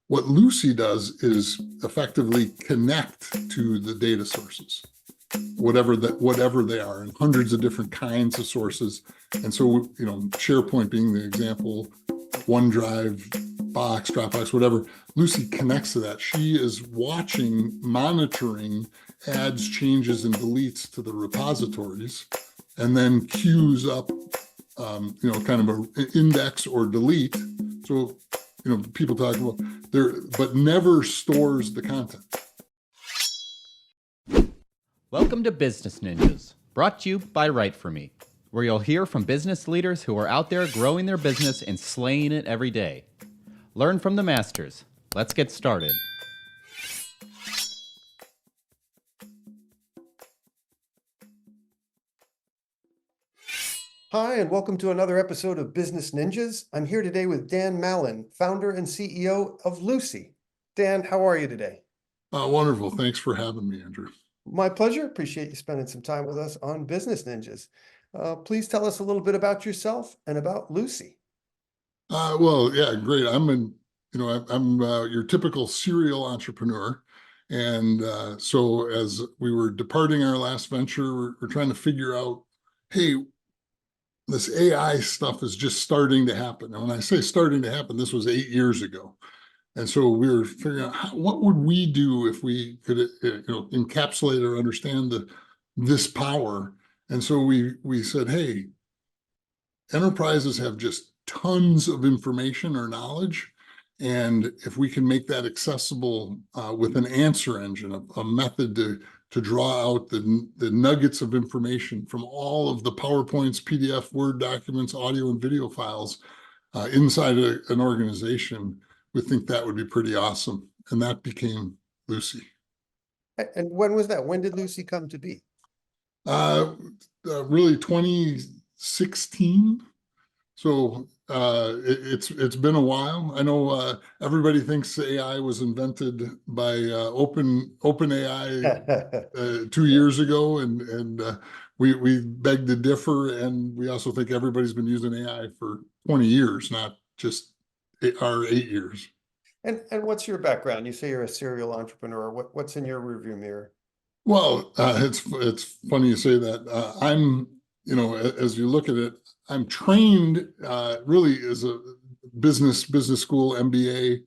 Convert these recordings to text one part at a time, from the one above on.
What Lucy does is effectively connect to the data sources, whatever they are, and hundreds of different kinds of sources. And so, SharePoint being the example, OneDrive, Box, Dropbox, whatever, Lucy connects to that. She is watching, monitoring, adds changes and deletes to the repositories, and then queues up, kind of an index or delete. So, people talk about but never stores the content. Welcome to Business Ninjas, brought to you by WriteForMe, where you'll hear from business leaders who are out there growing their business and slaying it every day. Learn from the masters. Let's get started. Hi, and welcome to another episode of Business Ninjas. I'm here today with Dan Mallin, founder and CEO of Lucy. Dan, how are you today? Wonderful. Thanks for having me, Andrew. My pleasure. Appreciate you spending some time with us on Business Ninjas. Please tell us a little bit about yourself and about Lucy. Well, yeah, great. I'm your typical serial entrepreneur. And so as we were departing our last venture, we're trying to figure out, hey, this AI stuff is just starting to happen. And when I say starting to happen, this was 8 years ago. And so we were figuring out what would we do if we could, encapsulate or understand this power. And so we said, hey, enterprises have just tons of information or knowledge. And if we can make that accessible with an answer engine, a method to draw out the nuggets of information from all of the PowerPoints, PDF, Word documents, audio and video files inside an organization, we think that would be pretty awesome. And that became Lucy. And when was that? When did Lucy come to be? Really 2016. So it's been a while. I know everybody thinks AI was invented by OpenAI 2 years ago, and we beg to differ. And we also think everybody's been using AI for 20 years, not just our 8 years. And what's your background? You say you're a serial entrepreneur. What's in your rearview mirror? Well, it's funny you say that. I'm, as you look at it, I'm trained really as a business school MBA,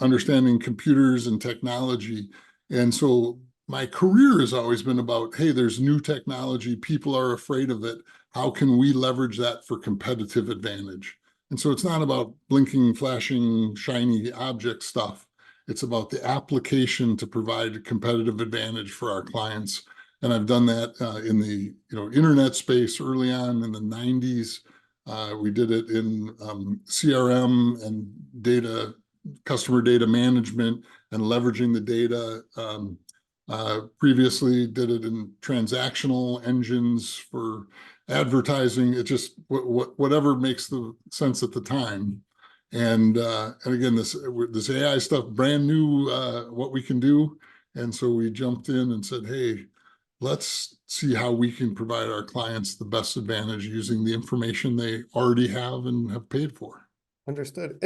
understanding computers and technology. And so my career has always been about, hey, there's new technology, people are afraid of it. How can we leverage that for competitive advantage? And so it's not about blinking, flashing, shiny object stuff. It's about the application to provide a competitive advantage for our clients. And I've done that in the internet space early on in the 90s. We did it in CRM and customer data management and leveraging the data. Previously did it in transactional engines for advertising. It just whatever makes the sense at the time. And again, this AI stuff, brand new, what we can do. And so we jumped in and said, hey, let's see how we can provide our clients the best advantage using the information they already have and have paid for. Understood.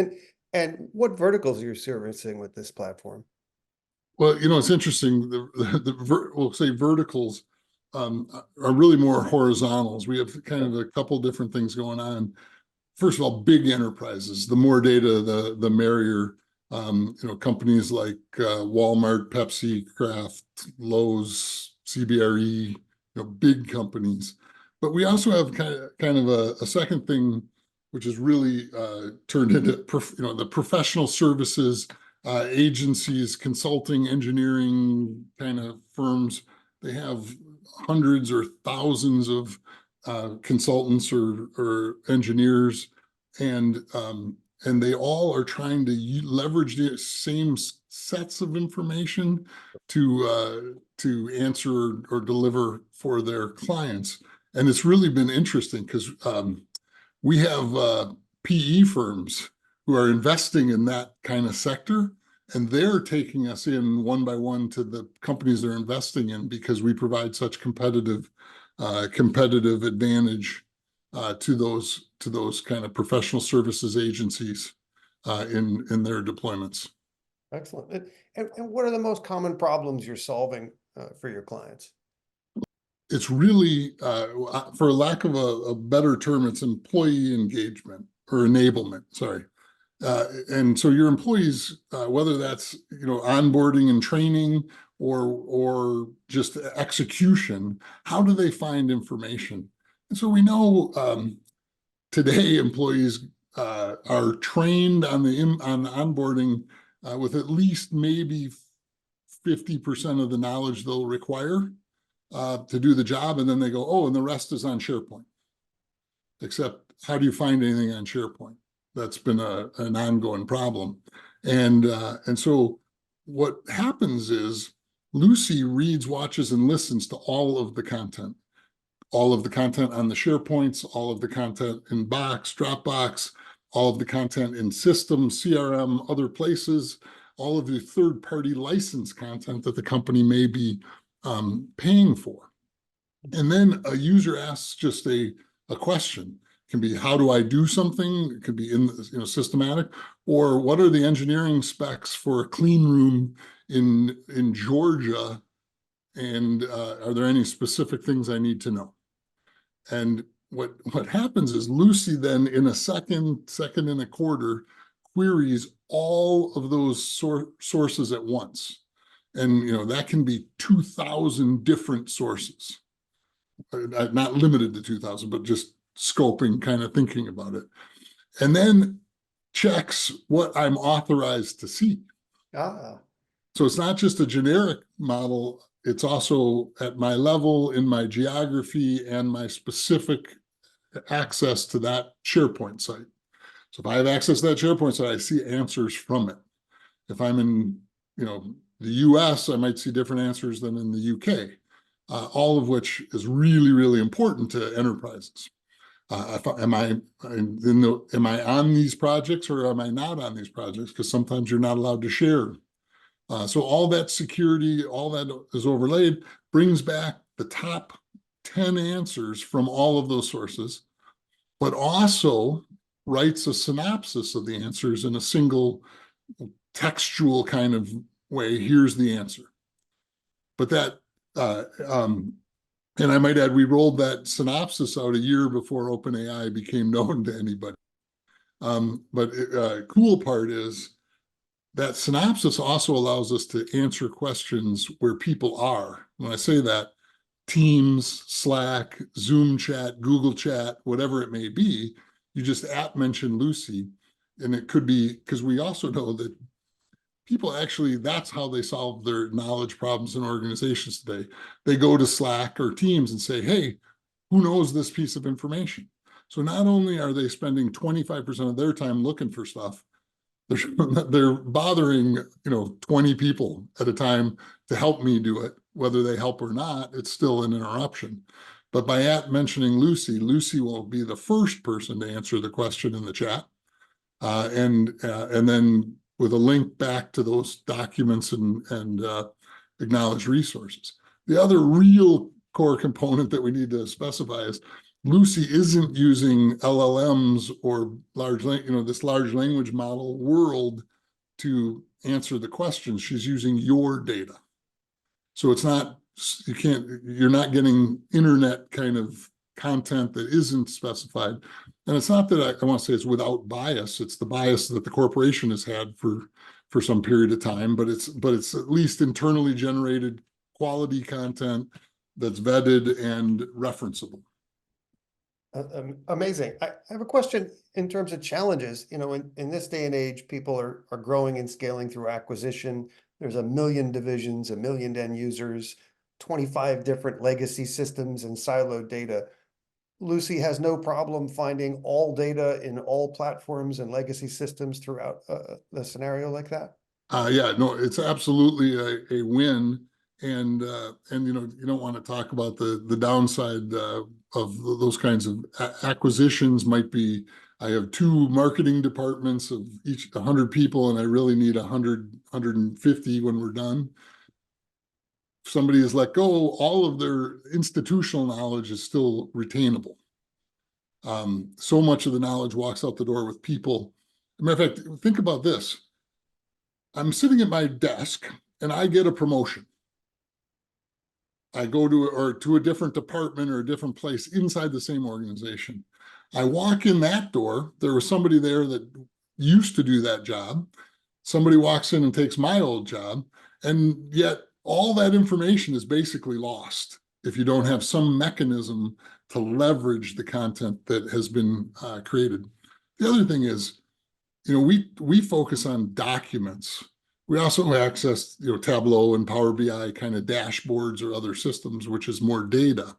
And what verticals are you servicing with this platform? Well, it's interesting. We'll say verticals are really more horizontals. We have kind of a couple different things going on. First of all, big enterprises. The more data, the merrier. Companies like Walmart, Pepsi, Kraft, Lowe's, CBRE, big companies. But we also have kind of a second thing, which is really turned into the professional services, agencies, consulting, engineering kind of firms. They have hundreds or thousands of consultants or engineers, and they all are trying to leverage the same sets of information to answer or deliver for their clients. And it's really been interesting because we have PE firms who are investing in that kind of sector, and they're taking us in one by one to the companies they're investing in because we provide such competitive advantage to those kind of professional services agencies. in their deployments. Excellent. And what are the most common problems you're solving for your clients? It's really, for lack of a better term, it's employee engagement or enablement, sorry. And so your employees, whether that's, onboarding and training or just execution, how do they find information? And so we know today employees are trained on the onboarding with at least maybe 50% of the knowledge they'll require to do the job, and then they go, oh, and the rest is on SharePoint. Except, how do you find anything on SharePoint? That's been an ongoing problem. And so what happens is Lucy reads, watches, and listens to all of the content on the SharePoints, all of the content in Box, Dropbox, all of the content in systems, CRM, other places, all of the third-party license content that the company may be paying for. And then a user asks just a question. It can be, how do I do something? It could be in systematic, or what are the engineering specs for a clean room in Georgia? And are there any specific things I need to know? And what happens is Lucy then, in a second and a quarter, queries all of those sources at once. And that can be 2,000 different sources. Not limited to 2,000, but just scoping, kind of thinking about it. And then checks what I'm authorized to see. So it's not just a generic model, it's also at my level, in my geography, and my specific access to that SharePoint site. So if I have access to that SharePoint site, I see answers from it. If I'm in, the US, I might see different answers than in the UK. All of which is really, really important to enterprises. Am I on these projects or am I not on these projects? Because sometimes you're not allowed to share. So all that security, all that is overlaid, brings back the top 10 answers from all of those sources, but also writes a synopsis of the answers in a single textual kind of way. Here's the answer. But that and I might add, we rolled that synopsis out a year before OpenAI became known to anybody. But cool part is that synopsis also allows us to answer questions where people are. When I say that, Teams, Slack, Zoom chat, Google chat, whatever it may be, you just mention Lucy. And it could be, because we also know that people actually, that's how they solve their knowledge problems in organizations today. They go to Slack or Teams and say, hey, who knows this piece of information? So not only are they spending 25% of their time looking for stuff, they're bothering 20 people at a time to help me do it. Whether they help or not, it's still an interruption. But by mentioning Lucy, Lucy will be the first person to answer the question in the chat. And then with a link back to those documents and acknowledged resources. The other real core component that we need to specify is Lucy isn't using LLMs or this large language model world to answer the questions. She's using your data. So it's not, you're not getting internet kind of content that isn't specified. And it's not that I want to say it's without bias. It's the bias that the corporation has had for some period of time, but it's at least internally generated quality content that's vetted and referenceable. Amazing. I have a question in terms of challenges. In this day and age, people are growing and scaling through acquisition. There's 1 million divisions, 1 million end users, 25 different legacy systems and siloed data. Lucy has no problem finding all data in all platforms and legacy systems throughout the scenario like that. Yeah, no, it's absolutely a win. And you don't want to talk about the downside of those kinds of acquisitions. Might be, I have 2 marketing departments of each 100 people, and I really need 150 when we're done. If somebody is let go, all of their institutional knowledge is still retainable. So much of the knowledge walks out the door with people. matter of fact, think about this. I'm sitting at my desk and I get a promotion. I go to a different department or a different place inside the same organization. I walk in that door. There was somebody there that used to do that job. Somebody walks in and takes my old job, and yet all that information is basically lost if you don't have some mechanism to leverage the content that has been created. The other thing is, we focus on documents. We also access, Tableau and Power BI kind of dashboards or other systems, which is more data.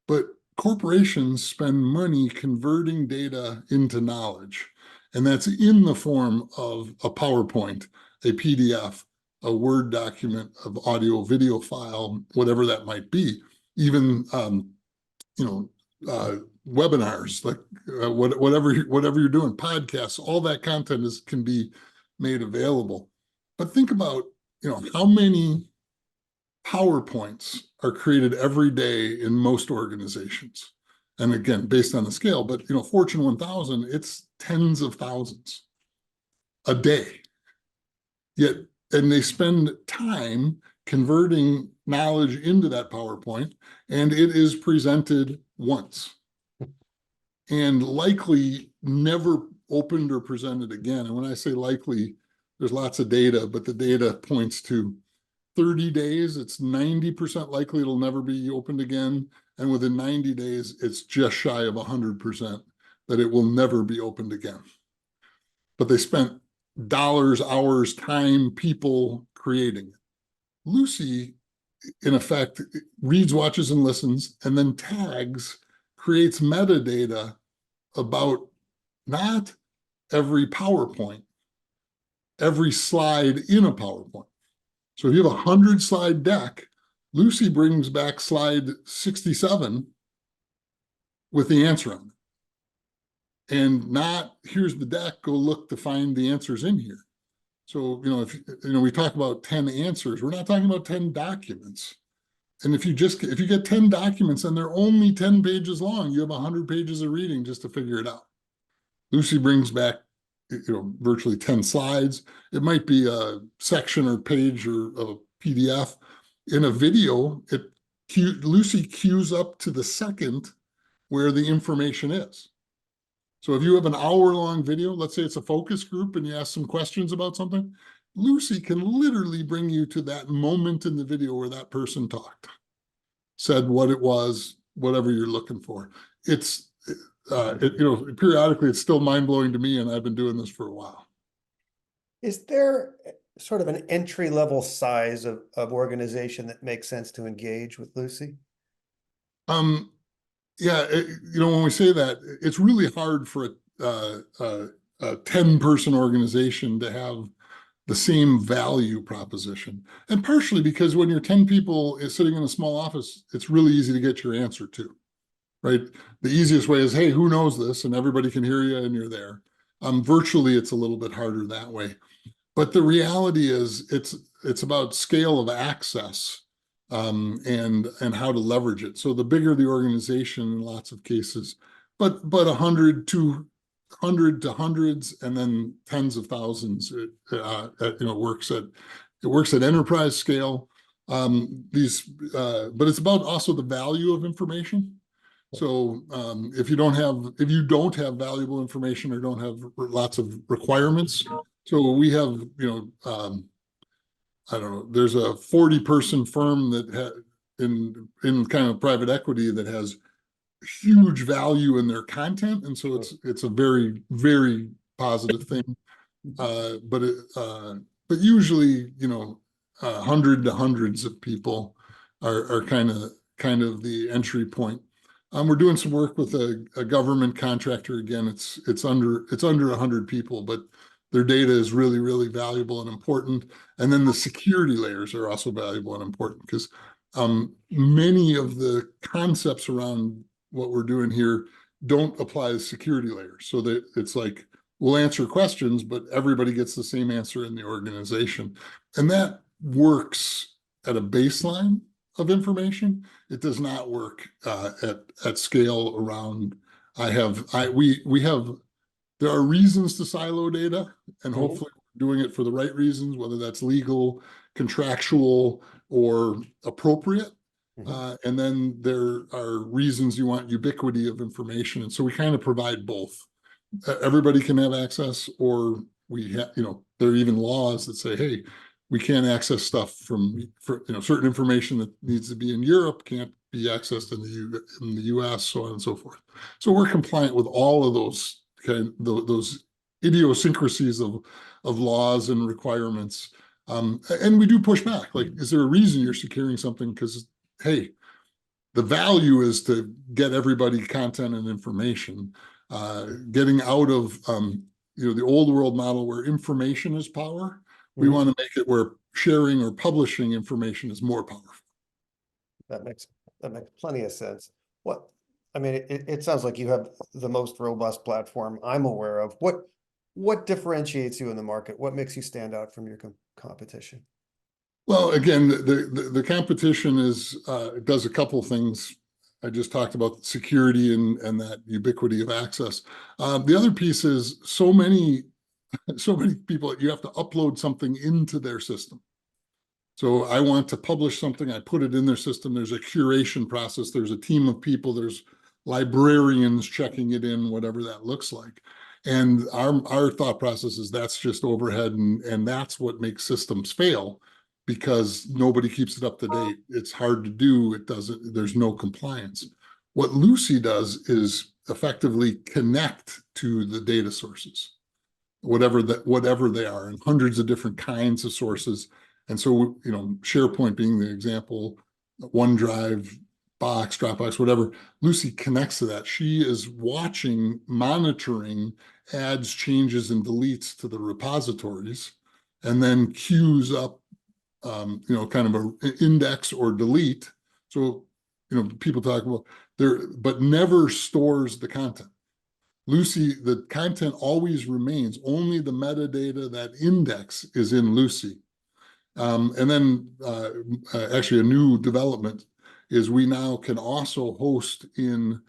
But corporations spend money converting data into knowledge. And that's in the form of a PowerPoint, a PDF, a Word document, of audio, video file, whatever that might be. Even, webinars, like whatever you're doing, podcasts, all that content can be made available. But think about, how many PowerPoints are created every day in most organizations. And again, based on the scale, but Fortune 1000, it's tens of thousands a day. And they spend time converting knowledge into that PowerPoint, and it is presented once and likely never opened or presented again. And when I say likely, there's lots of data, but the data points to 30 days, it's 90% likely it'll never be opened again. And within 90 days, it's just shy of 100% that it will never be opened again. But they spent dollars, hours, time, people creating it. Lucy, in effect, reads, watches, and listens, and then tags, creates metadata about not every PowerPoint, every slide in a PowerPoint. So if you have a 100-slide deck, Lucy brings back slide 67 with the answer on it. And not, here's the deck, go look to find the answers in here. So, if we talk about 10 answers, we're not talking about 10 documents. And if you get 10 documents and they're only 10 pages long, you have 100 pages of reading just to figure it out. Lucy brings back, virtually 10 slides. It might be a section or page or a PDF. In a video, Lucy queues up to the second where the information is. So if you have an hour-long video, let's say it's a focus group and you ask some questions about something, Lucy can literally bring you to that moment in the video where that person talked, said what it was, whatever you're looking for. Periodically it's still mind-blowing to me, and I've been doing this for a while. Is there sort of an entry-level size of organization that makes sense to engage with Lucy? Yeah, when we say that, it's really hard for a 10-person organization to have the same value proposition. And partially because when you're 10 people sitting in a small office, it's really easy to get your answer to, right? The easiest way is, hey, who knows this? And everybody can hear you and you're there. Virtually, it's a little bit harder that way. But the reality is it's about scale of access and how to leverage it. So the bigger the organization in lots of cases, but 100 to hundreds and then tens of thousands, it works at enterprise scale. But it's about also the value of information. So if you don't have valuable information or don't have lots of requirements, so we have, I don't know, there's a 40-person firm that in kind of private equity that has huge value in their content. And so it's a very, very positive thing. But usually, 100 to hundreds of people are kind of the entry point. We're doing some work with a government contractor. Again, it's under 100 people, but their data is really, really valuable and important. And then the security layers are also valuable and important because many of the concepts around what we're doing here don't apply to security layers. So that it's like, we'll answer questions, but everybody gets the same answer in the organization. And that works at a baseline of information. It does not work at scale around, there there are reasons to silo data, and Mhm. hopefully we're doing it for the right reasons, whether that's legal, contractual, or appropriate. And then there are reasons you want ubiquity of information. And so we kind of provide both. Everybody can have access, or we have, there are even laws that say, hey, we can't access stuff from, certain information that needs to be in Europe can't be accessed in the US, so on and so forth. So we're compliant with all of those those idiosyncrasies of laws and requirements. And we do push back. Like, is there a reason you're securing something? Because, hey, the value is to get everybody content and information, getting out of the old world model where information is power. We want to make it where sharing or publishing information is more powerful. That makes plenty of sense. I mean, it sounds like you have the most robust platform I'm aware of. What differentiates you in the market? What makes you stand out from your competition? Well, again, the competition does a couple things. I just talked about security and that ubiquity of access. The other piece is so many people, you have to upload something into their system. So I want to publish something, I put it in their system. There's a curation process. There's a team of people. There's librarians checking it in, whatever that looks like. And our thought process is that's just overhead, and that's what makes systems fail, because nobody keeps it up to date. It's hard to do. There's no compliance. What Lucy does is effectively connect to the data sources, whatever they are, and hundreds of different kinds of sources. And so, SharePoint being the example, OneDrive, Box, Dropbox, whatever, Lucy connects to that. She is monitoring, adds changes and deletes to the repositories, and then queues up, kind of an index or delete. So, people talk about but never stores the content. Lucy, the content always remains, only the metadata, that index, is in Lucy. And then actually a new development is we now can also host in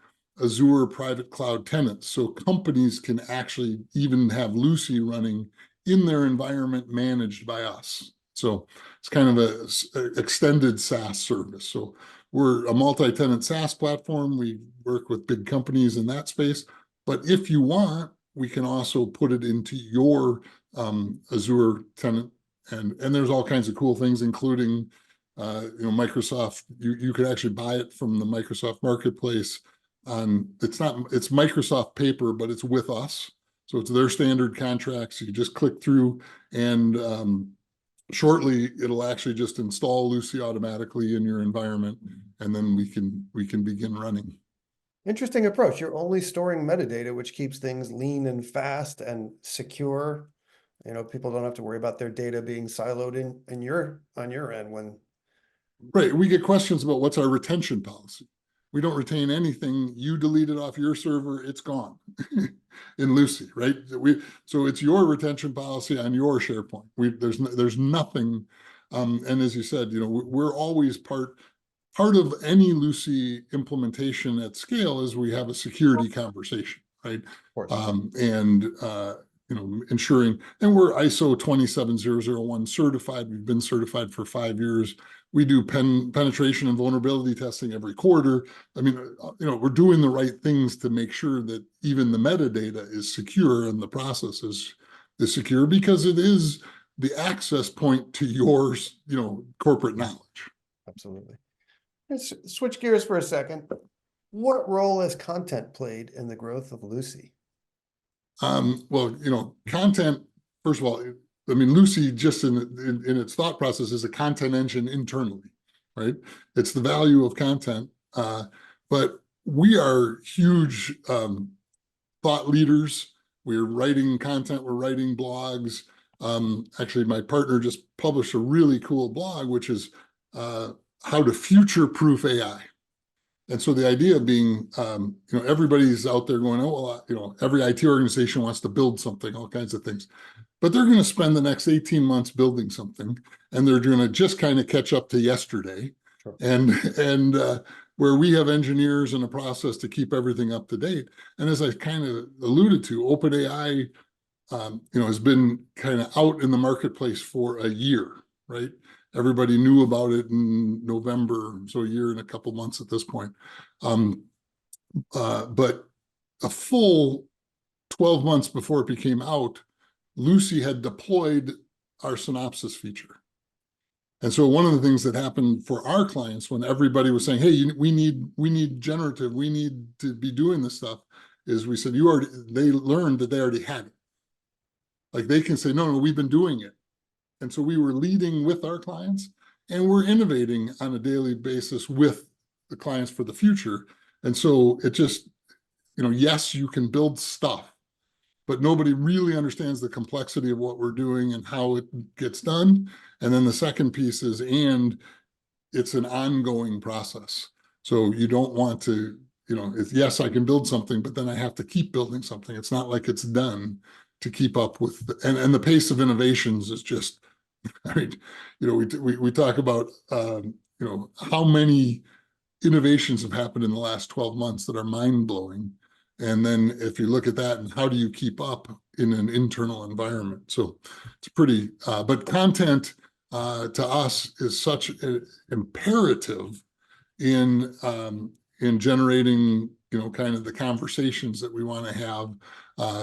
Azure private cloud tenants. So companies can actually even have Lucy running in their environment managed by us. So it's kind of a extended SaaS service. So we're a multi-tenant SaaS platform. We work with big companies in that space. But if you want, we can also put it into your Azure tenant. And there's all kinds of cool things, including, Microsoft. You could actually buy it from the Microsoft Marketplace. It's Microsoft paper, but it's with us. So it's their standard contracts. You just click through, and shortly it'll actually just install Lucy automatically in your environment, and then we can begin running. Interesting approach. You're only storing metadata, which keeps things lean and fast and secure. People don't have to worry about their data being siloed on your end when. Right. We get questions about what's our retention policy. We don't retain anything. You delete it off your server, it's gone in Lucy, right? So it's your retention policy on your SharePoint. There's nothing. And as you said, we're always part of any Lucy implementation at scale is we have a security conversation, right? Ensuring, and we're ISO 27001 certified. We've been certified for 5 years. We do penetration and vulnerability testing every quarter. I mean, we're doing the right things to make sure that even the metadata is secure and the process is secure, because it is the access point to your, corporate knowledge. Absolutely. Let's switch gears for a second. What role has content played in the growth of Lucy? Well, content, first of all, I mean, Lucy just in its thought process is a content engine internally, right? It's the value of content. But we are huge thought leaders. We're writing content, we're writing blogs. Actually, my partner just published a really cool blog, which is how to future-proof AI. And so the idea being, everybody's out there going, oh, well, every IT organization wants to build something, all kinds of things. But they're going to spend the next 18 months building something, and they're going to just kind of catch up to yesterday. Sure. And where we have engineers and a process to keep everything up to date. And as I kind of alluded to, OpenAI, has been kind of out in the marketplace for a year, right? Everybody knew about it in November, so a year and a couple months at this point. But a full 12 months before it became out, Lucy had deployed our Synopsys feature. And so one of the things that happened for our clients when everybody was saying, hey, we need generative, we need to be doing this stuff, is we said, they learned that they already had it. Like they can say, no, we've been doing it. And so we were leading with our clients, and we're innovating on a daily basis with the clients for the future. And so it just, yes, you can build stuff, but nobody really understands the complexity of what we're doing and how it gets done. And then the second piece is, and it's an ongoing process. So you don't want to, yes, I can build something, but then I have to keep building something. It's not like it's done to keep up with, and the pace of innovations is just, I mean, we talk about, how many innovations have happened in the last 12 months that are mind-blowing. And then if you look at that and how do you keep up in an internal environment? So it's pretty, but content to us is such an imperative in generating, kind of the conversations that we want to have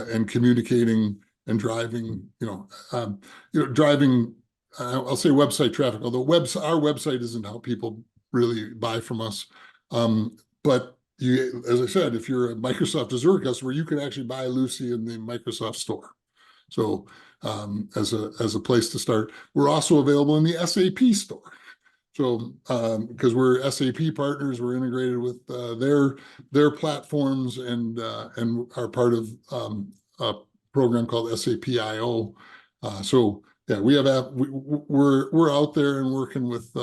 and communicating and driving, driving, I'll say website traffic, although our website isn't how people really buy from us. But as I said, if you're a Microsoft Azure customer, you can actually buy Lucy in the Microsoft store. So as a place to start, we're also available in the SAP store. So because we're SAP partners, we're integrated with their platforms and are part of a program called SAP IO. So yeah, we're out there and working with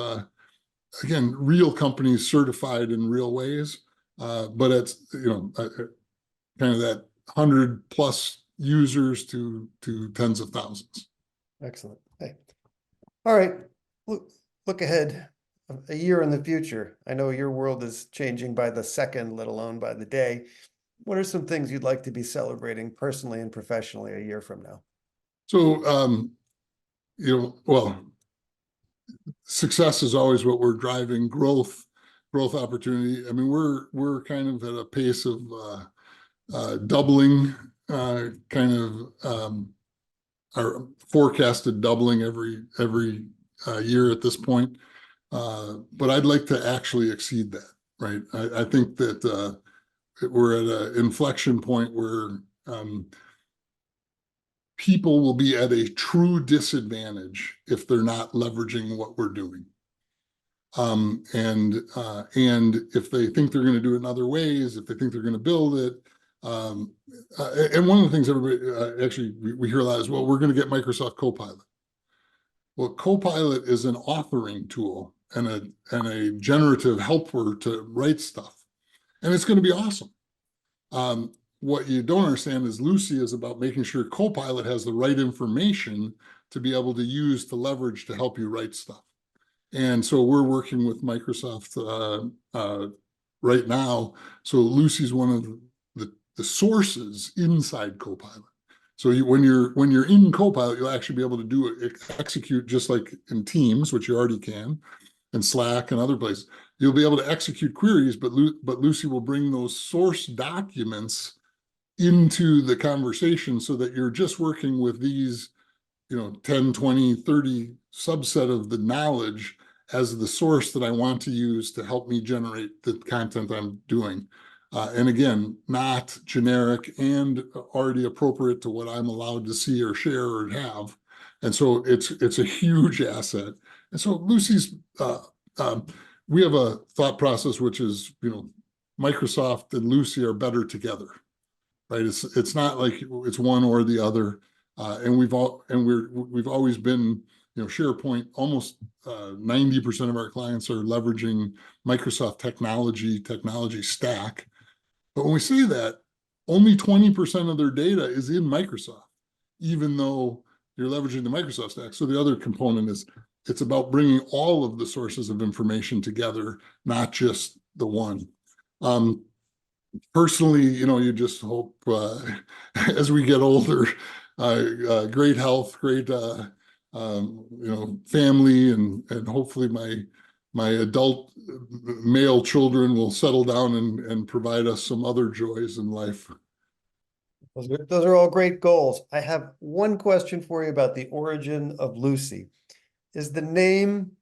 again, real companies certified in real ways. But it's, kind of that 100+ users to tens of thousands. Excellent. Hey, all right. Look ahead a year in the future. I know your world is changing by the second, let alone by the day. What are some things you'd like to be celebrating personally and professionally a year from now? So, well, success is always what we're driving, growth opportunity. I mean, we're kind of at a pace of doubling, kind of our forecasted doubling every year at this point. But I'd like to actually exceed that, right? I think that we're at an inflection point where people will be at a true disadvantage if they're not leveraging what we're doing. And if they think they're going to do it in other ways, if they think they're going to build it. And one of the things everybody actually we hear a lot is, well, we're going to get Microsoft Copilot. Well, Copilot is an authoring tool and a generative helper to write stuff. And it's going to be awesome. What you don't understand is Lucy is about making sure Copilot has the right information to be able to use to leverage to help you write stuff. And so we're working with Microsoft right now. So Lucy's one of the sources inside Copilot. So when you're in Copilot, you'll actually be able to do it, execute just like in Teams, which you already can, and Slack and other places. You'll be able to execute queries, but Lucy will bring those source documents into the conversation so that you're just working with these, 10, 20, 30 subset of the knowledge as the source that I want to use to help me generate the content I'm doing. And again, not generic and already appropriate to what I'm allowed to see or share or have. And so it's a huge asset. And so Lucy's, we have a thought process, which is, Microsoft and Lucy are better together, right? It's not like it's one or the other. And we've always been, SharePoint, almost 90% of our clients are leveraging Microsoft technology stack. But when we say that, only 20% of their data is in Microsoft, even though you're leveraging the Microsoft stack. So the other component is it's about bringing all of the sources of information together, not just the one. Personally, you just hope as we get older, great health, great family, and hopefully my adult male children will settle down and provide us some other joys in life. Those are all great goals. I have one question for you about the origin of Lucy. Is the name,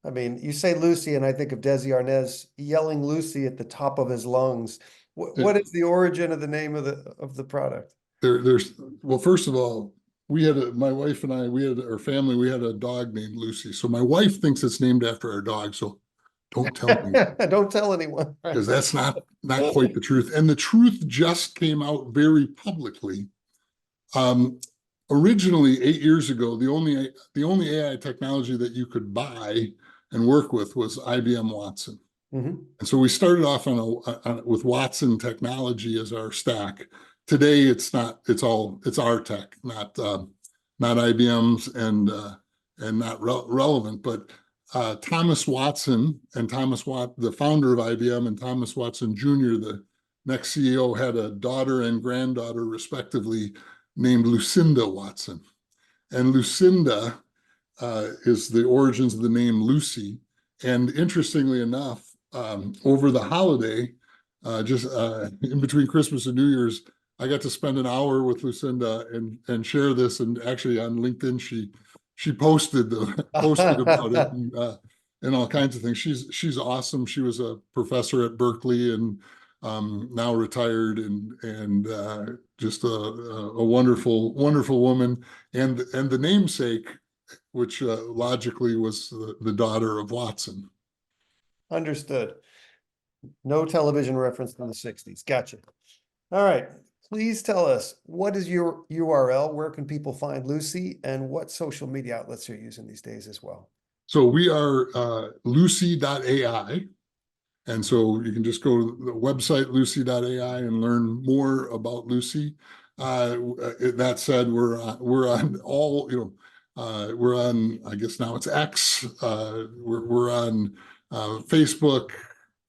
I mean, you say Lucy, and I think of Desi Arnaz yelling Lucy at the top of his lungs. What is the origin of the name of the product? Well, first of all, my wife and I, our family, we had a dog named Lucy. So my wife thinks it's named after our dog. So don't tell me. Don't tell anyone. Right? Because that's not quite the truth. And the truth just came out very publicly. Originally, 8 years ago, the only AI technology that you could buy and work with was IBM Watson. Mm-hmm. And so we started off with Watson technology as our stack. Today, it's our tech, not IBM's and not relevant. But Thomas Watson and the founder of IBM, and Thomas Watson Jr., the next CEO, had a daughter and granddaughter, respectively, named Lucinda Watson. And Lucinda is the origins of the name Lucy. And interestingly enough, over the holiday, just in between Christmas and New Year's, I got to spend an hour with Lucinda and share this. And actually on LinkedIn, she posted about it and all kinds of things. She's awesome. She was a professor at Berkeley and now retired and just a wonderful woman. And the namesake, which logically was the daughter of Watson. Understood. No television reference from the 60s. Gotcha. All right. Please tell us, what is your URL? Where can people find Lucy, and what social media outlets are you using these days as well? So we are lucy.ai. And so you can just go to the website, lucy.ai, and learn more about Lucy. That said, we're on all, we're on, I guess now it's X. We're on Facebook,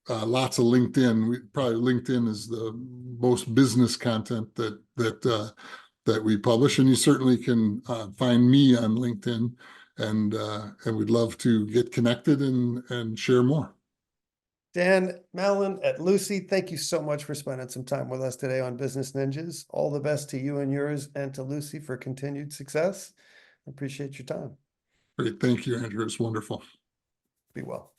lots of LinkedIn. Probably LinkedIn is the most business content that we publish, and you certainly can find me on LinkedIn, and we'd love to get connected and share more. Dan Mallin at Lucy, thank you so much for spending some time with us today on Business Ninjas. All the best to you and yours, and to Lucy for continued success. Appreciate your time. Great. Thank you, Andrew. It's wonderful. Be well.